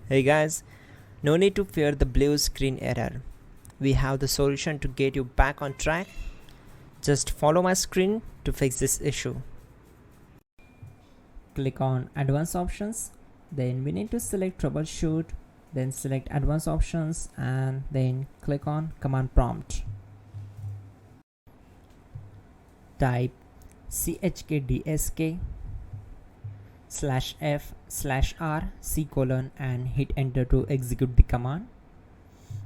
Hey guys, no need to fear the blue screen error. We have the solution to get you back on track. Just follow my screen to fix this issue. Click on advanced options, then we need to select troubleshoot, then select advanced options and then click on command prompt. Type chkdsk/f/r:" and hit enter to execute the command.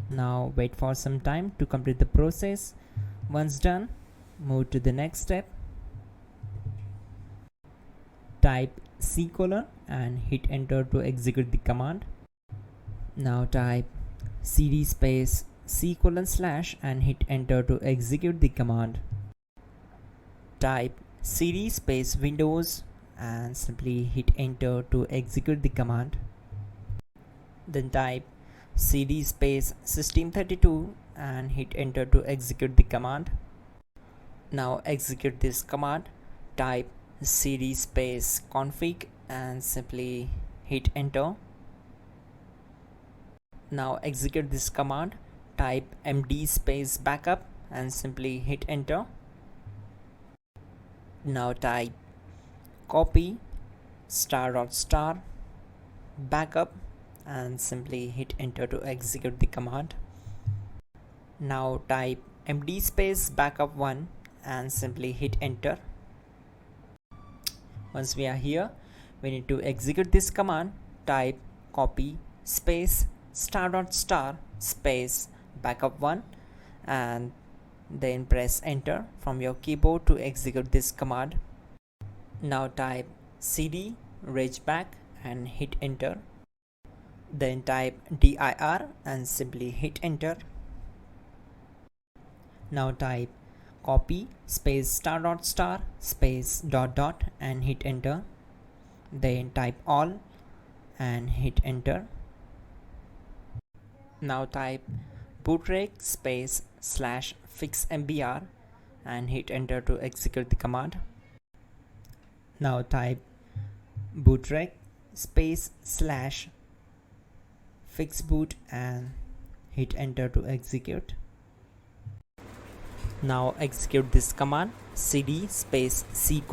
Now wait for some time to complete the process. Once done, move to the next step. Type C:" and hit enter to execute the command. Now type cd space C:/ and hit enter to execute the command. Type cd space Windows and simply hit enter to execute the command. Then type cd space System32 and hit enter to execute the command. Now execute this command. Type cd space config and simply hit enter. Now execute this command. Type md space backup and simply hit enter. Now type copy *** backup and simply hit enter to execute the command. Now type md space backup1 and simply hit enter. Once we are here, we need to execute this command. Type copy space ** space backup1 and then press enter from your keyboard to execute this command. Now type cd regback and hit enter. Then type dir and simply hit enter. Now type copy space ** space ... and hit enter. Then type all and hit enter. Now type bootrec space /fixmbr and hit enter to execute the command. Now type bootrec space /fixboot and hit enter to execute. Now execute this command. cd space C:/.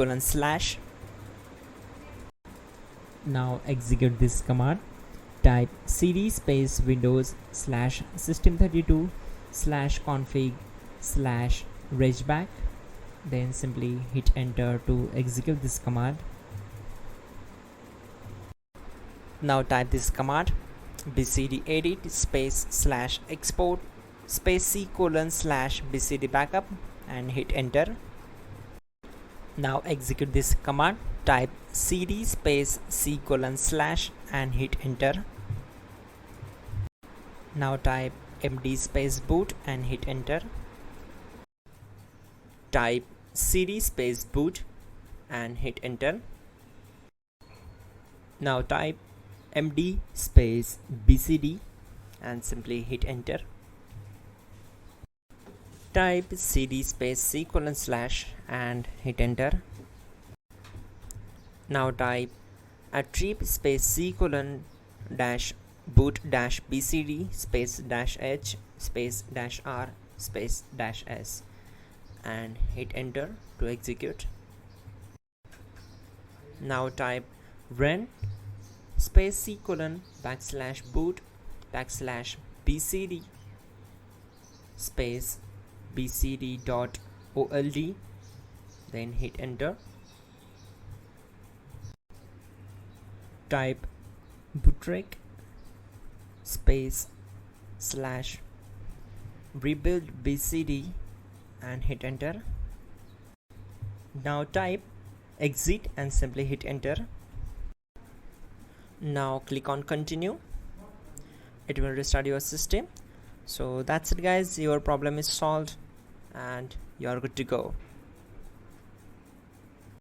Now execute this command. Type cd space Windows /System32/config/regback, then simply hit enter to execute this command. Now type this command bcd edit space /export space C:/bcd backup and hit enter. Now execute this command. Type cd space C:/ and hit enter. Now type md space boot and hit enter. Type cd space boot and hit enter. Now type md space bcd and simply hit enter. Type cd space C:/ and hit enter. Now type attrib space C::boot -bcd space -h space -r space -s and hit enter to execute. Now type run space C:/ \boot \bcd space bcd.old, then hit enter. Type bootrec space /rebuild bcd and hit enter. Now type exit and simply hit enter. Now click on continue. It will restart your system. So that's it guys, your problem is solved and you are good to go.